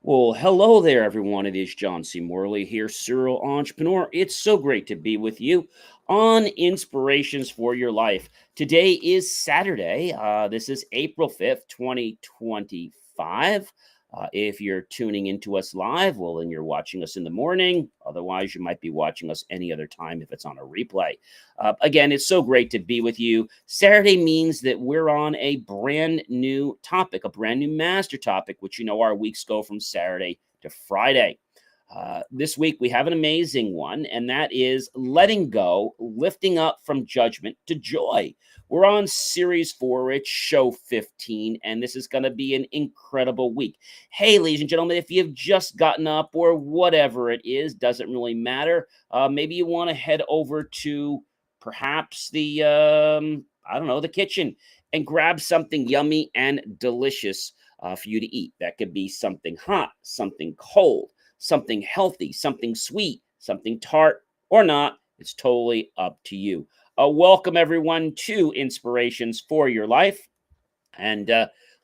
Well, hello there, everyone. It is John C. Morley here, serial entrepreneur. It's so great to be with you on Inspirations for Your Life. Today is Saturday. This is April 5th, 2025. If you're tuning into us live, well, then you're watching us in the morning. Otherwise, you might be watching us any other time if it's on a replay. Again, it's so great to be with you. Saturday means that we're on a brand new topic, a brand new master topic, which our weeks go from Saturday to Friday. This week, we have an amazing one, and that is letting go, lifting up from judgment to joy. We're on series 4, it's show 15, and this is going to be an incredible week. Hey, ladies and gentlemen, if you've just gotten up or whatever it is, doesn't really matter. Maybe you want to head over to perhaps I don't know, the kitchen and grab something yummy and delicious for you to eat. That could be something hot, something cold, something healthy, something sweet, something tart, or not. It's totally up to you. Welcome, everyone, to Inspirations for Your Life. And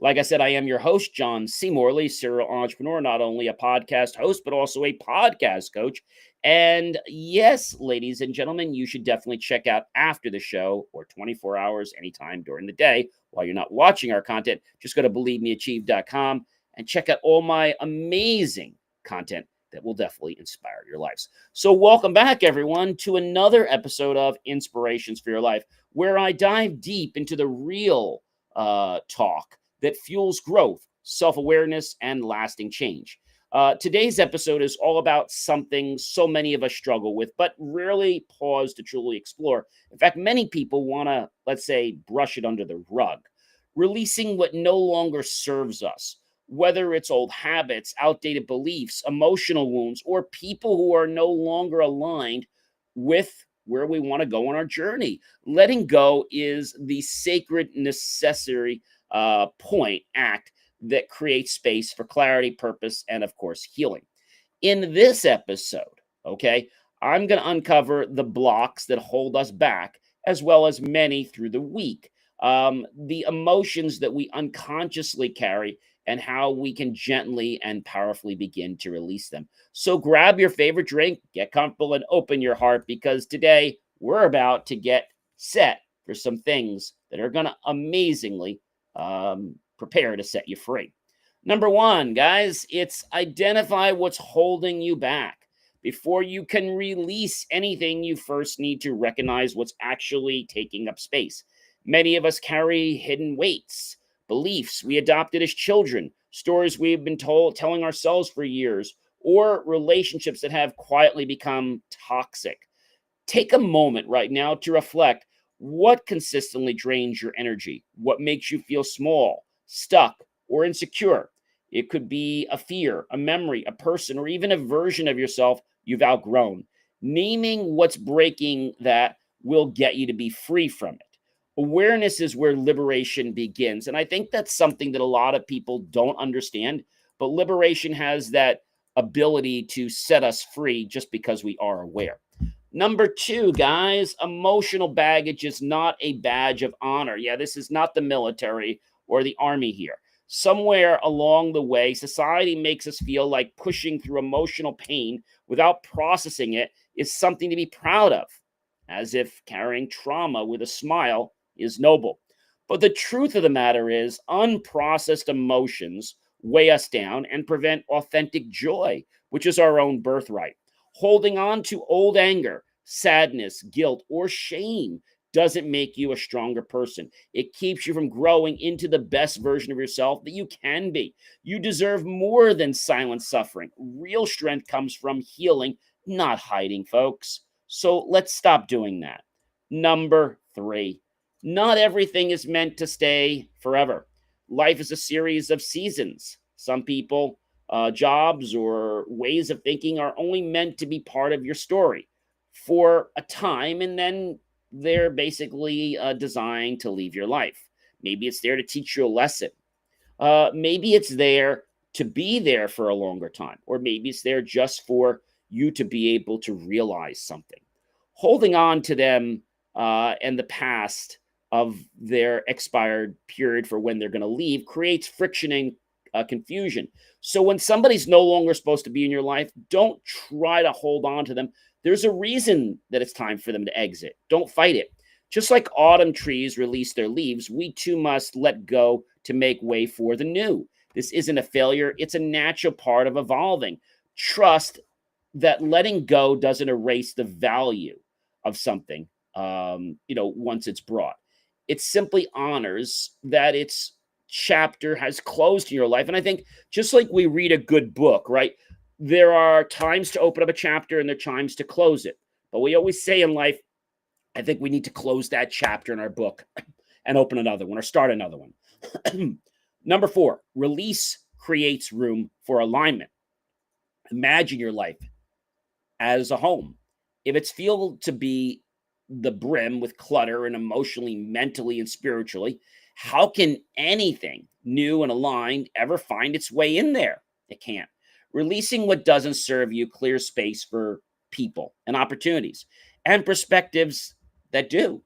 like I said, I am your host, John C. Morley, serial entrepreneur, not only a podcast host, but also a podcast coach. And yes, ladies and gentlemen, you should definitely check out after the show or 24 hours anytime during the day while you're not watching our content. Just go to believemeachieve.com and check out all my amazing content that will definitely inspire your lives. So welcome back, everyone, to another episode of Inspirations for Your Life, where I dive deep into the real talk that fuels growth, self-awareness, and lasting change. Today's episode is all about something so many of us struggle with, but rarely pause to truly explore. In fact, many people want to, let's say, brush it under the rug, releasing what no longer serves us, whether it's old habits, outdated beliefs, emotional wounds, or people who are no longer aligned with where we want to go on our journey. Letting go is the sacred necessary act that creates space for clarity, purpose, and of course, healing. In this episode, okay, I'm going to uncover the blocks that hold us back, as well as many through the week, the emotions that we unconsciously carry, and how we can gently and powerfully begin to release them. So grab your favorite drink, get comfortable, and open your heart, because today we're about to get set for some things that are going to amazingly prepare to set you free. Number one, guys, it's identify what's holding you back. Before you can release anything, you first need to recognize what's actually taking up space. Many of us carry hidden weights, beliefs we adopted as children, stories we've been telling ourselves for years, or relationships that have quietly become toxic. Take a moment right now to reflect: what consistently drains your energy, what makes you feel small, stuck, or insecure. It could be a fear, a memory, a person, or even a version of yourself you've outgrown. Naming what's breaking that will get you to be free from it. Awareness is where liberation begins. And I think that's something that a lot of people don't understand. But liberation has that ability to set us free just because we are aware. Number two, guys, emotional baggage is not a badge of honor. Yeah, this is not the military or the army here. Somewhere along the way, society makes us feel like pushing through emotional pain without processing it is something to be proud of, as if carrying trauma with a smile is noble. But the truth of the matter is, unprocessed emotions weigh us down and prevent authentic joy, which is our own birthright. Holding on to old anger, sadness, guilt, or shame doesn't make you a stronger person. It keeps you from growing into the best version of yourself that you can be. You deserve more than silent suffering. Real strength comes from healing, not hiding, folks. So let's stop doing that. Number three, not everything is meant to stay forever. Life is a series of seasons. Some people, jobs, or ways of thinking are only meant to be part of your story for a time, and then they're basically designed to leave your life. Maybe it's there to teach you a lesson. Maybe it's there to be there for a longer time, or maybe it's there just for you to be able to realize something. Holding on to them and the past of their expired period for when they're going to leave creates friction and confusion. So when somebody's no longer supposed to be in your life, don't try to hold on to them. There's a reason that it's time for them to exit. Don't fight it. Just like autumn trees release their leaves, we too must let go to make way for the new. This isn't a failure, it's a natural part of evolving. Trust that letting go doesn't erase the value of something, once it's brought. It simply honors that its chapter has closed in your life. And I think just like we read a good book, right? There are times to open up a chapter and there are times to close it. But we always say in life, I think we need to close that chapter in our book and open another one or start another one. Number 4, release creates room for alignment. Imagine your life as a home. If it's filled to be the brim with clutter and emotionally, mentally, and spiritually, how can anything new and aligned ever find its way in there? It can't. Releasing what doesn't serve you clears space for people and opportunities and perspectives that do.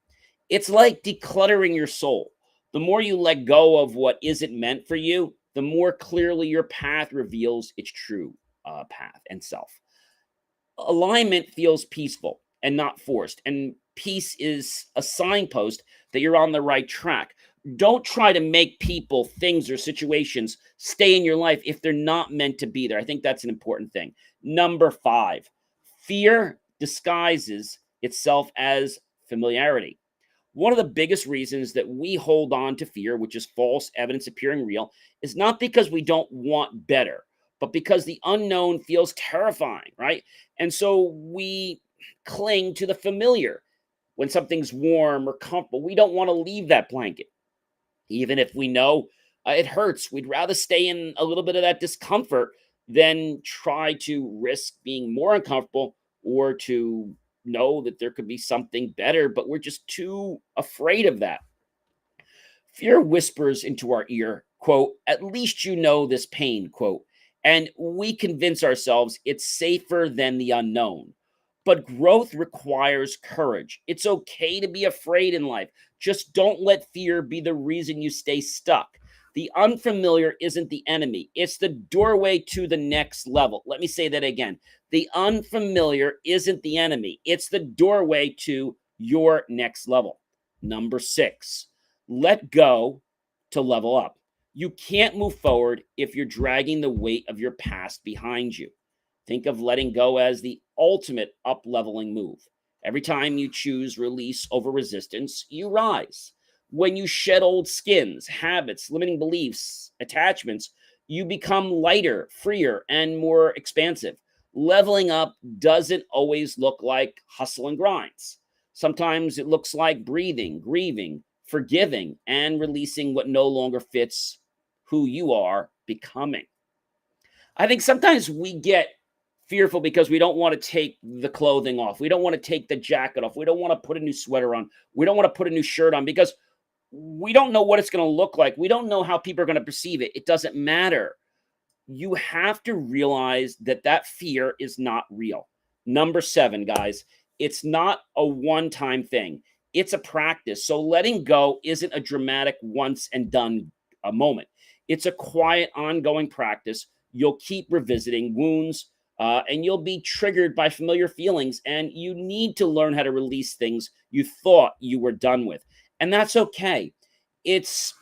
It's like decluttering your soul. The more you let go of what isn't meant for you, the more clearly your path reveals its true path and self. Alignment feels peaceful and not forced, and peace is a signpost that you're on the right track. Don't try to make people, things, or situations stay in your life if they're not meant to be there. I think that's an important thing. Number 5, fear disguises itself as familiarity. One of the biggest reasons that we hold on to fear, which is false evidence appearing real, is not because we don't want better, but because the unknown feels terrifying, right? And so we cling to the familiar. When something's warm or comfortable, we don't want to leave that blanket. Even if we know it hurts, we'd rather stay in a little bit of that discomfort than try to risk being more uncomfortable or to know that there could be something better, but we're just too afraid of that. Fear whispers into our ear, quote, at least you know this pain, quote, and we convince ourselves it's safer than the unknown. But growth requires courage. It's okay to be afraid in life. Just don't let fear be the reason you stay stuck. The unfamiliar isn't the enemy, it's the doorway to the next level. Let me say that again. The unfamiliar isn't the enemy, it's the doorway to your next level. Number 6, let go to level up. You can't move forward if you're dragging the weight of your past behind you. Think of letting go as the ultimate up leveling move. Every time you choose release over resistance, you rise. When you shed old skins, habits, limiting beliefs, attachments, you become lighter, freer, and more expansive. Leveling up doesn't always look like hustle and grinds. Sometimes it looks like breathing, grieving, forgiving, and releasing what no longer fits who you are becoming. I think sometimes we get fearful because we don't want to take the clothing off. We don't want to take the jacket off. We don't want to put a new sweater on. We don't want to put a new shirt on because we don't know what it's going to look like. We don't know how people are going to perceive it. It doesn't matter. You have to realize that that fear is not real. Number 7, guys, it's not a one-time thing. It's a practice. So letting go isn't a dramatic once and done a moment. It's a quiet, ongoing practice. You'll keep revisiting wounds, and you'll be triggered by familiar feelings. And you need to learn how to release things you thought you were done with. And that's okay. It's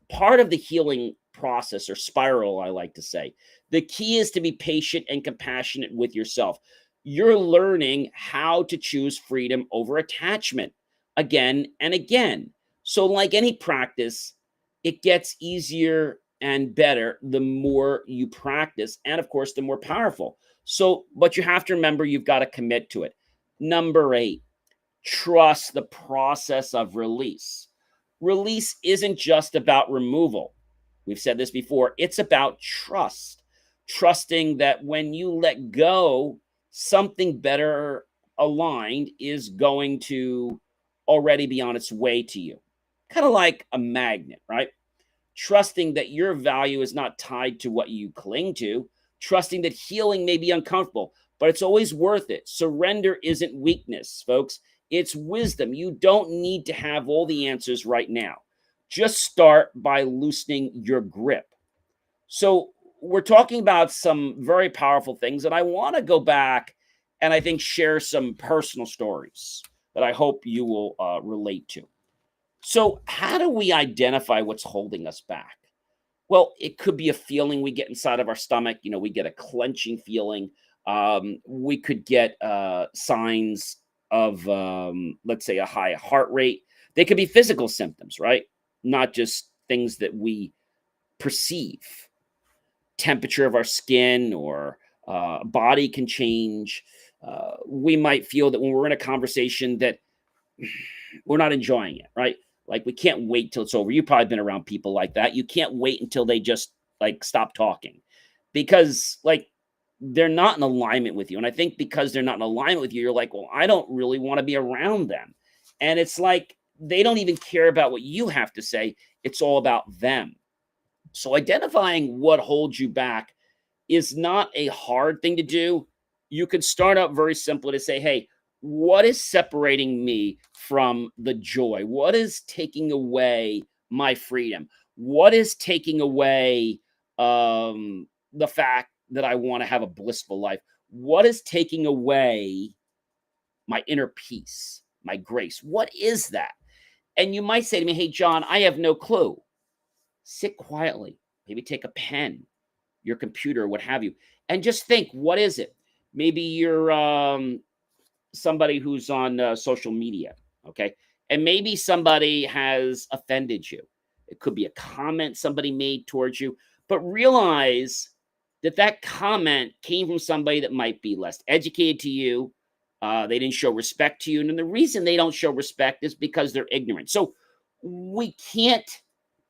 part of the healing process or spiral, I like to say. The key is to be patient and compassionate with yourself. You're learning how to choose freedom over attachment again and again. So, like any practice, it gets easier and better the more you practice, and of course, the more powerful. So, but you have to remember you've got to commit to it. Number 8, trust the process of release. Release isn't just about removal. We've said this before. It's about trust. Trusting that when you let go, something better aligned is going to already be on its way to you. Kind of like a magnet, right? Trusting that your value is not tied to what you cling to, trusting that healing may be uncomfortable, but it's always worth it. Surrender isn't weakness, folks. It's wisdom. You don't need to have all the answers right now. Just start by loosening your grip. So we're talking about some very powerful things, and I want to go back and I think share some personal stories that I hope you will relate to. So, how do we identify what's holding us back? Well, it could be a feeling we get inside of our stomach. We get a clenching feeling. We could get signs of, let's say, a high heart rate. They could be physical symptoms, right? Not just things that we perceive. Temperature of our skin or body can change. We might feel that when we're in a conversation that we're not enjoying it, right? Like we can't wait till it's over. You've probably been around people like that. You can't wait until they just like stop talking because like they're not in alignment with you. And I think because they're not in alignment with you, you're like, well, I don't really want to be around them. And it's like they don't even care about what you have to say. It's all about them. So identifying what holds you back is not a hard thing to do. You can start out very simply to say, hey, what is separating me from the joy? What is taking away my freedom? What is taking away the fact that I want to have a blissful life? What is taking away my inner peace, my grace? What is that? And you might say to me, hey, John, I have no clue. Sit quietly, maybe take a pen, your computer, what have you, and just think, what is it? Maybe you're somebody who's on social media, okay? And maybe somebody has offended you. It could be a comment somebody made towards you, but realize that that comment came from somebody that might be less educated to you. They didn't show respect to you. And the reason they don't show respect is because they're ignorant. So we can't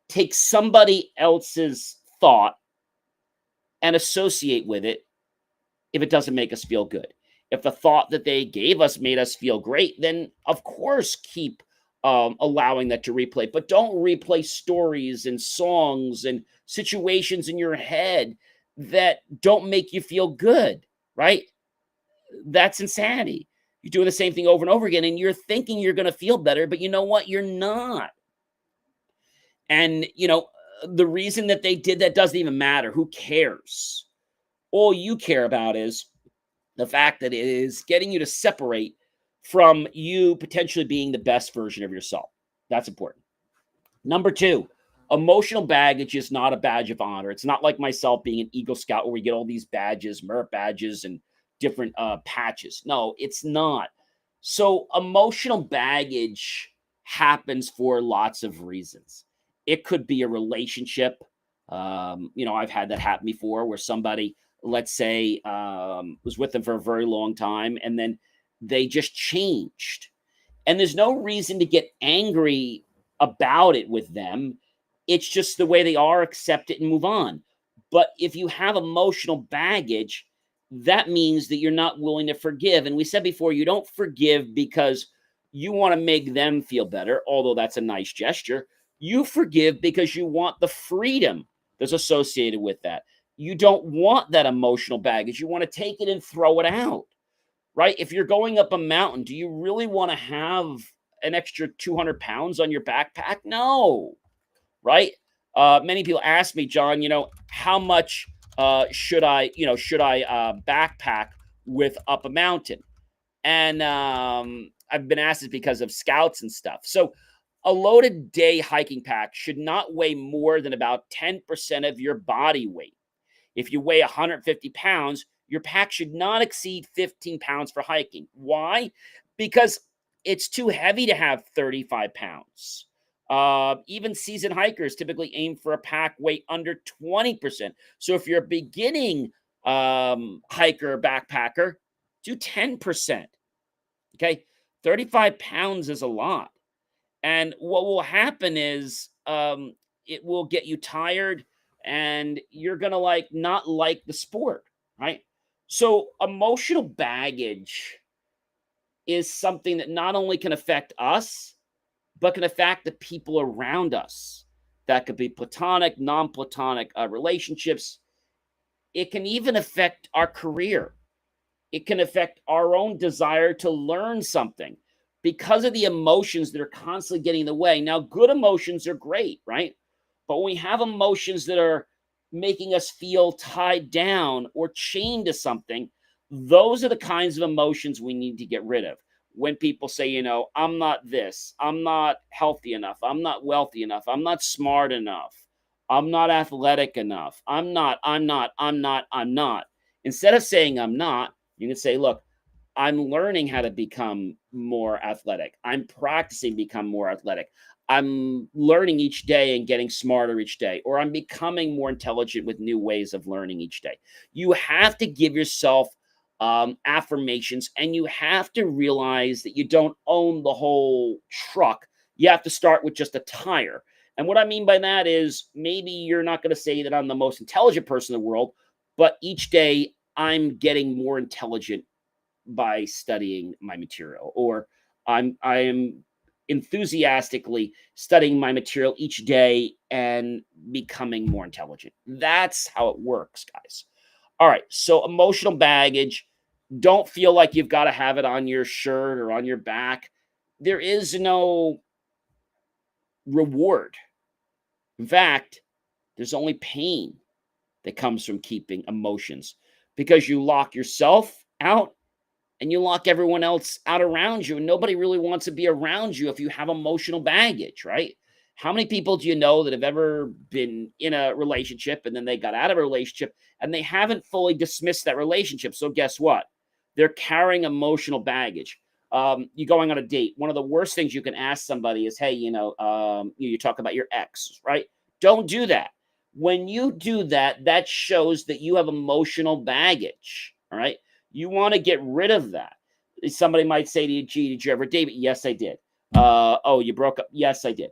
take somebody else's thought and associate with it if it doesn't make us feel good. If the thought that they gave us made us feel great, then of course keep allowing that to replay. But don't replay stories and songs and situations in your head that don't make you feel good, right? That's insanity. You're doing the same thing over and over again, and you're thinking you're going to feel better, but you know what? You're not. And, the reason that they did that doesn't even matter. Who cares? All you care about is the fact that it is getting you to separate from you potentially being the best version of yourself. That's important. Number two, emotional baggage is not a badge of honor. It's not like myself being an Eagle Scout where we get all these badges, merit badges, and different patches. No, it's not. So, emotional baggage happens for lots of reasons. It could be a relationship. I've had that happen before where somebody, let's say, was with them for a very long time and then they just changed. And there's no reason to get angry about it with them. It's just the way they are, accept it and move on. But if you have emotional baggage, that means that you're not willing to forgive. And we said before, you don't forgive because you want to make them feel better, although that's a nice gesture. You forgive because you want the freedom that's associated with that. You don't want that emotional baggage. You want to take it and throw it out, right? If you're going up a mountain, do you really want to have an extra 200 pounds on your backpack? No, right? Many people ask me, John, how much should I backpack with up a mountain? And I've been asked this because of scouts and stuff. So a loaded day hiking pack should not weigh more than about 10% of your body weight. If you weigh 150 pounds, your pack should not exceed 15 pounds for hiking. Why? Because it's too heavy to have 35 pounds. Even seasoned hikers typically aim for a pack weight under 20%. So if you're a beginning hiker or backpacker, do 10%. Okay. 35 pounds is a lot. And what will happen is it will get you tired and you're going to not like the sport, right? So emotional baggage is something that not only can affect us, but can affect the people around us. That could be platonic, non-platonic relationships. It can even affect our career. It can affect our own desire to learn something because of the emotions that are constantly getting in the way. Now, good emotions are great, right? But when we have emotions that are making us feel tied down or chained to something, those are the kinds of emotions we need to get rid of. When people say, I'm not this, I'm not healthy enough, I'm not wealthy enough, I'm not smart enough, I'm not athletic enough, I'm not. Instead of saying I'm not, you can say, look, I'm learning how to become more athletic. I'm practicing become more athletic. I'm learning each day and getting smarter each day, or I'm becoming more intelligent with new ways of learning each day. You have to give yourself affirmations, and you have to realize that you don't own the whole truck. You have to start with just a tire. And what I mean by that is maybe you're not going to say that I'm the most intelligent person in the world, but each day I'm getting more intelligent by studying my material, or I am enthusiastically studying my material each day and becoming more intelligent. That's how it works, guys. All right, so emotional baggage, don't feel like you've got to have it on your shirt or on your back. There is no reward. In fact, there's only pain that comes from keeping emotions, because you lock yourself out and you lock everyone else out around you. And nobody really wants to be around you if you have emotional baggage, right? How many people do you know that have ever been in a relationship and then they got out of a relationship and they haven't fully dismissed that relationship? So, guess what? They're carrying emotional baggage. You're going on a date. One of the worst things you can ask somebody is, hey, you talk about your ex, right? Don't do that. When you do that, that shows that you have emotional baggage, all right? You want to get rid of that. Somebody might say to you, gee, did you ever date? Yes, I did. Oh, you broke up? Yes, I did.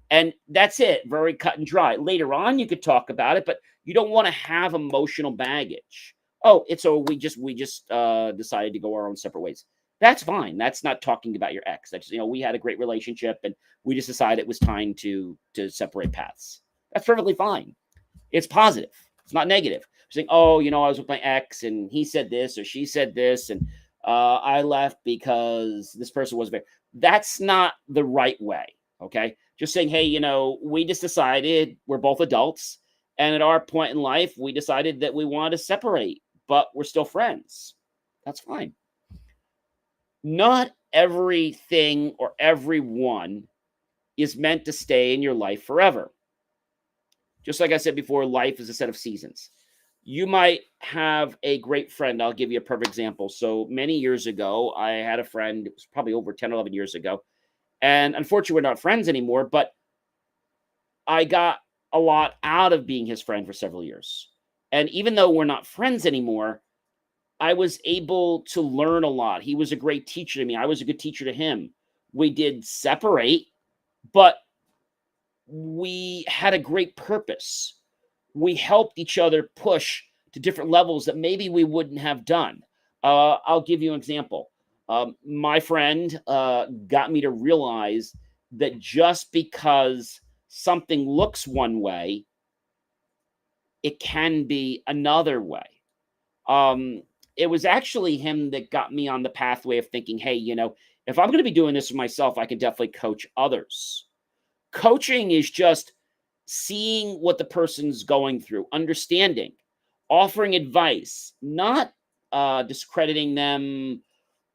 And that's it. Very cut and dry. Later on, you could talk about it, but you don't want to have emotional baggage. Oh, it's so we just decided to go our own separate ways. That's fine. That's not talking about your ex. That's we had a great relationship and we just decided it was time to separate paths. That's perfectly fine. It's positive. It's not negative. Saying, oh, I was with my ex and he said this or she said this, and I left because this person was very. That's not the right way. Okay. Just saying, hey, we just decided we're both adults. And at our point in life, we decided that we wanted to separate, but we're still friends. That's fine. Not everything or everyone is meant to stay in your life forever. Just like I said before, life is a set of seasons. You might have a great friend. I'll give you a perfect example. So many years ago, I had a friend, it was probably over 10, 11 years ago. And unfortunately, we're not friends anymore, but I got a lot out of being his friend for several years. And even though we're not friends anymore, I was able to learn a lot. He was a great teacher to me. I was a good teacher to him. We did separate, but we had a great purpose. We helped each other push to different levels that maybe we wouldn't have done. I'll give you an example. My friend got me to realize that just because something looks one way, it can be another way. Um, it was actually him that got me on the pathway of thinking, hey, if I'm going to be doing this for myself, I can definitely coach others. Coaching is just seeing what the person's going through, understanding, offering advice, not discrediting them,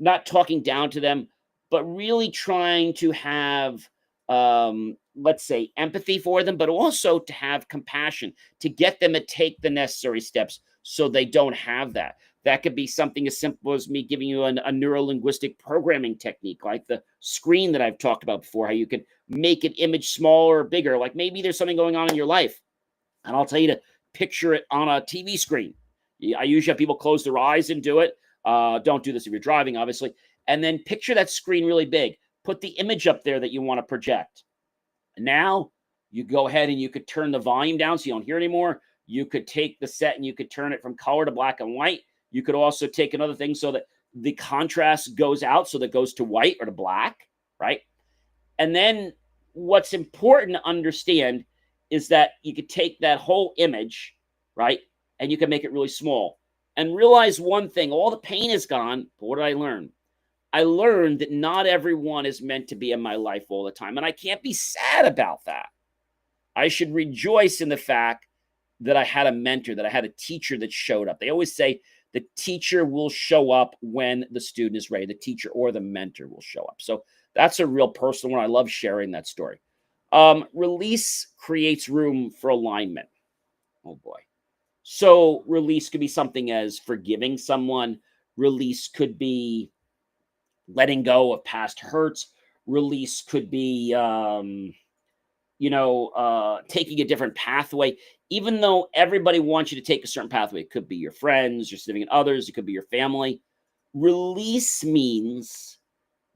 not talking down to them, but really trying to have, let's say, empathy for them, but also to have compassion, to get them to take the necessary steps so they don't have that. That could be something as simple as me giving you a neuro-linguistic programming technique, like the screen that I've talked about before, how you can make an image smaller or bigger. Like maybe there's something going on in your life, and I'll tell you to picture it on a TV screen. I usually have people close their eyes and do it. Don't do this if you're driving, obviously. And then picture that screen really big. Put the image up there that you want to project. Now you go ahead and you could turn the volume down so you don't hear anymore. You could take the set and you could turn it from color to black and white. You could also take another thing so that the contrast goes out, so that it goes to white or to black, right? And then what's important to understand is that you could take that whole image, right? And you can make it really small and realize one thing: all the pain is gone. But what did I learn? I learned that not everyone is meant to be in my life all the time. And I can't be sad about that. I should rejoice in the fact that I had a mentor, that I had a teacher that showed up. They always say the teacher will show up when the student is ready. The teacher or the mentor will show up. So that's a real personal one. I love sharing that story. Release creates room for alignment. Oh boy. So release could be something as forgiving someone. Release could be letting go of past hurts. Release could be taking a different pathway, even though everybody wants you to take a certain pathway. It could be your friends, your significant others, it could be your family. Release means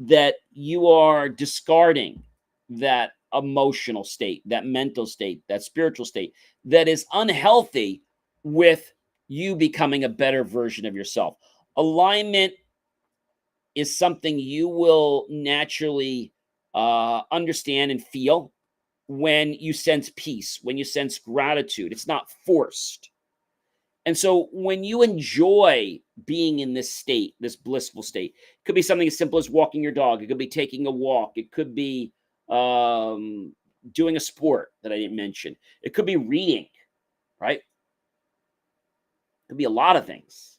that you are discarding that emotional state, that mental state, that spiritual state that is unhealthy with you becoming a better version of yourself. Alignment is something you will naturally understand and feel when you sense peace, when you sense gratitude. It's not forced. And so when you enjoy being in this state, this blissful state, it could be something as simple as walking your dog. It could be taking a walk. It could be um, doing a sport that I didn't mention. It could be reading, right? It could be a lot of things.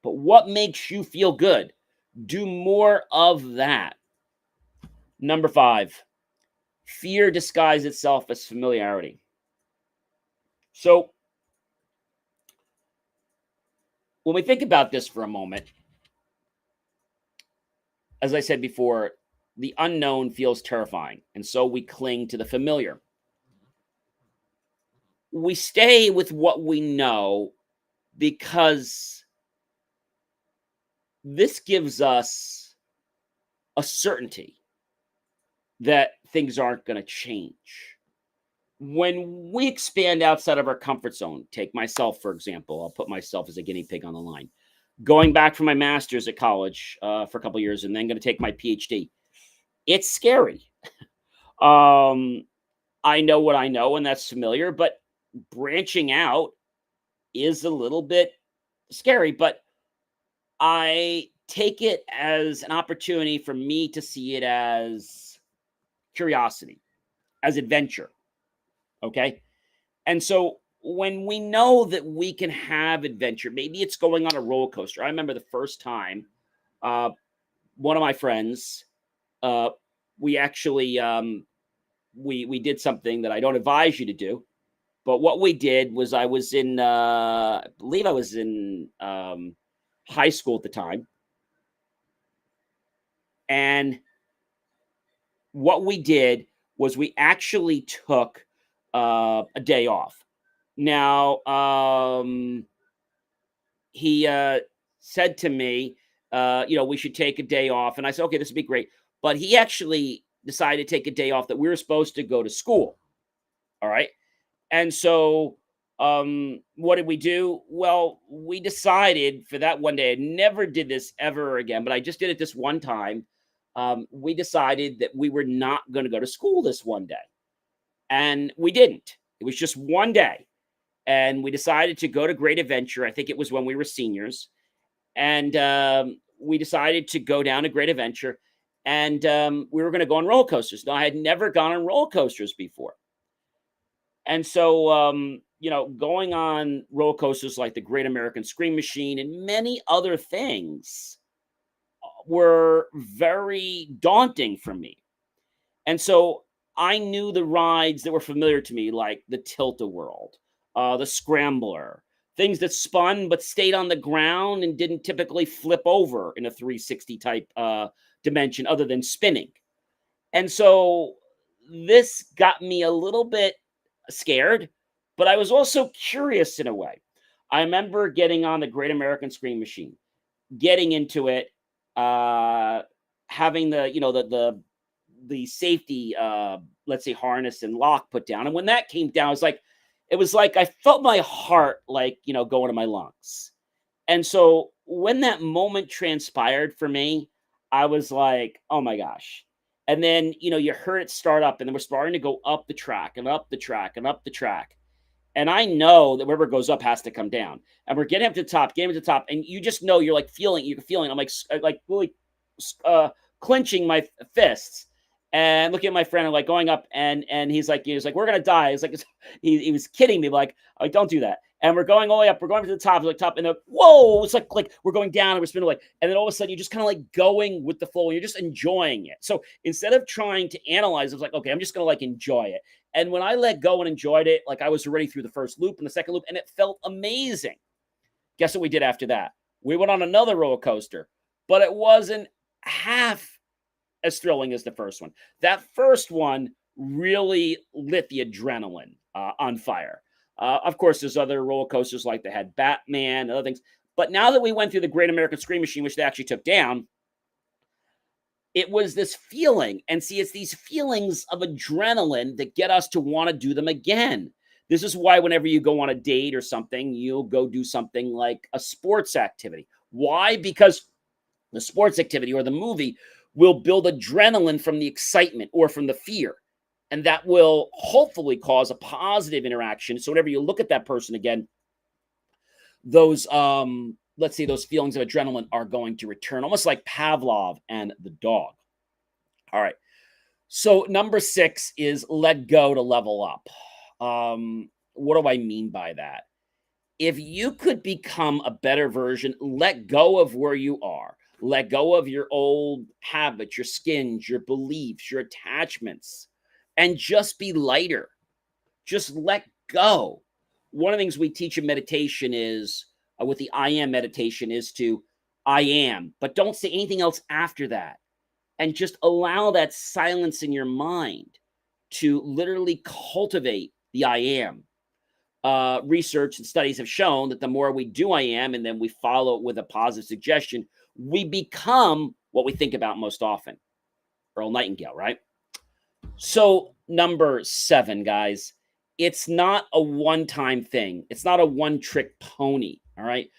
But what makes you feel good? Do more of that. Number 5, fear disguises itself as familiarity. So when we think about this for a moment, as I said before, the unknown feels terrifying, and so we cling to the familiar. We stay with what we know because this gives us a certainty that things aren't going to change. When we expand outside of our comfort zone, take myself, for example, I'll put myself as a guinea pig on the line. Going back for my master's at college for a couple of years and then going to take my PhD. It's scary. Um, I know what I know, and that's familiar, but branching out is a little bit scary. But I take it as an opportunity for me to see it as curiosity, as adventure. Okay. And so when we know that we can have adventure, maybe it's going on a roller coaster. I remember the first time uh, one of my friends, uh, we actually we did something that I don't advise you to do. But what we did was I was in, I believe I was in high school at the time. And what we did was we actually took a day off. Now, he said to me, we should take a day off. And I said, okay, this would be great. But he actually decided to take a day off that we were supposed to go to school. All right. And so, what did we do? Well, we decided for that one day, I never did this ever again, but I just did it this one time. We decided that we were not going to go to school this one day. And we didn't. It was just one day. And we decided to go to Great Adventure. I think it was when we were seniors. And we decided to go down to Great Adventure. And we were going to go on roller coasters. Now, I had never gone on roller coasters before. And so, going on roller coasters like the Great American Scream Machine and many other things were very daunting for me. And so I knew the rides that were familiar to me, like the Tilt-A-Whirl, the Scrambler, things that spun but stayed on the ground and didn't typically flip over in a 360 type dimension other than spinning. And so this got me a little bit scared, but I was also curious in a way. I remember getting on the Great American Scream Machine, getting into it, uh, having the safety let's say harness and lock put down. And when that came down, it was like I felt my heart going to my lungs. And so when that moment transpired for me, I was like, oh my gosh. And then, you heard it start up, and then we're starting to go up the track and up the track and up the track. And I know that wherever goes up has to come down. And we're getting up to the top, getting up to the top. And you just know you're feeling, I'm like really clenching my fists. And looking at my friend and like going up and he's like, we're gonna die. He's like, he was kidding me, like, don't do that. And we're going all the way up, we're going to the top, like top, and then whoa, it's like we're going down and we're spinning away. And then all of a sudden you're just kind of like going with the flow and you're just enjoying it. So instead of trying to analyze, I was like, okay, I'm just gonna like enjoy it. And when I let go and enjoyed it, like I was already through the first loop and the second loop, and it felt amazing. Guess what we did after that? We went on another roller coaster, but it wasn't half as thrilling as the first one. That first one really lit the adrenaline on fire. Of course, there's other roller coasters like they had Batman and other things. But now that we went through the Great American Scream Machine, which they actually took down, it was this feeling. And see, it's these feelings of adrenaline that get us to want to do them again. This is why whenever you go on a date or something, you'll go do something like a sports activity. Why? Because the sports activity or the movie will build adrenaline from the excitement or from the fear. And that will hopefully cause a positive interaction. So whenever you look at that person again, those let's say those feelings of adrenaline are going to return, almost like Pavlov and the dog. All right. So number 6 is let go to level up. What do I mean by that? If you could become a better version, let go of where you are. Let go of your old habits, your skins, your beliefs, your attachments, and just be lighter. Just let go. One of the things we teach in meditation is with the I am meditation is to I am, but don't say anything else after that. And just allow that silence in your mind to literally cultivate the I am. Research and studies have shown that the more we do I am and then we follow it with a positive suggestion, we become what we think about most often. Earl Nightingale, right? So, number 7, guys, it's not a one time thing, it's not a one trick pony. All right.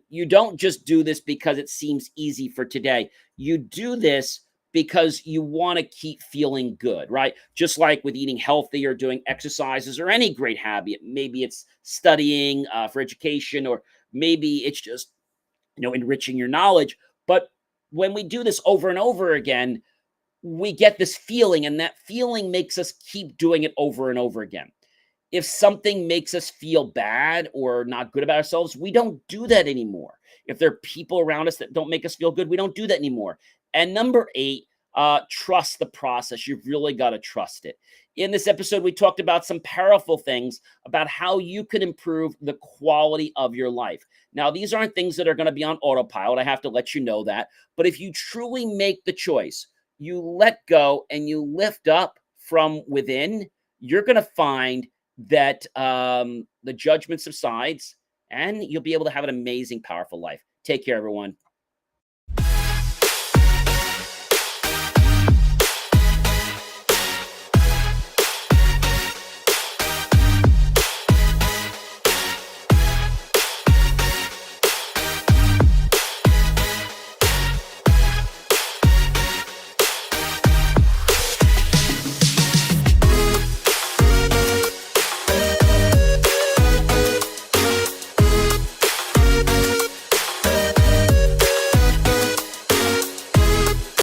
You don't just do this because it seems easy for today. You do this because you want to keep feeling good, right? Just like with eating healthy or doing exercises or any great habit. Maybe it's studying for education, or maybe it's just, enriching your knowledge. But when we do this over and over again, we get this feeling, and that feeling makes us keep doing it over and over again. If something makes us feel bad or not good about ourselves, we don't do that anymore. If there are people around us that don't make us feel good, we don't do that anymore. And number 8, trust the process. You've really got to trust it. In this episode, we talked about some powerful things about how you can improve the quality of your life. Now, these aren't things that are going to be on autopilot. I have to let you know that. But if you truly make the choice, you let go and you lift up from within, you're going to find that the judgment subsides and you'll be able to have an amazing, powerful life. Take care, everyone.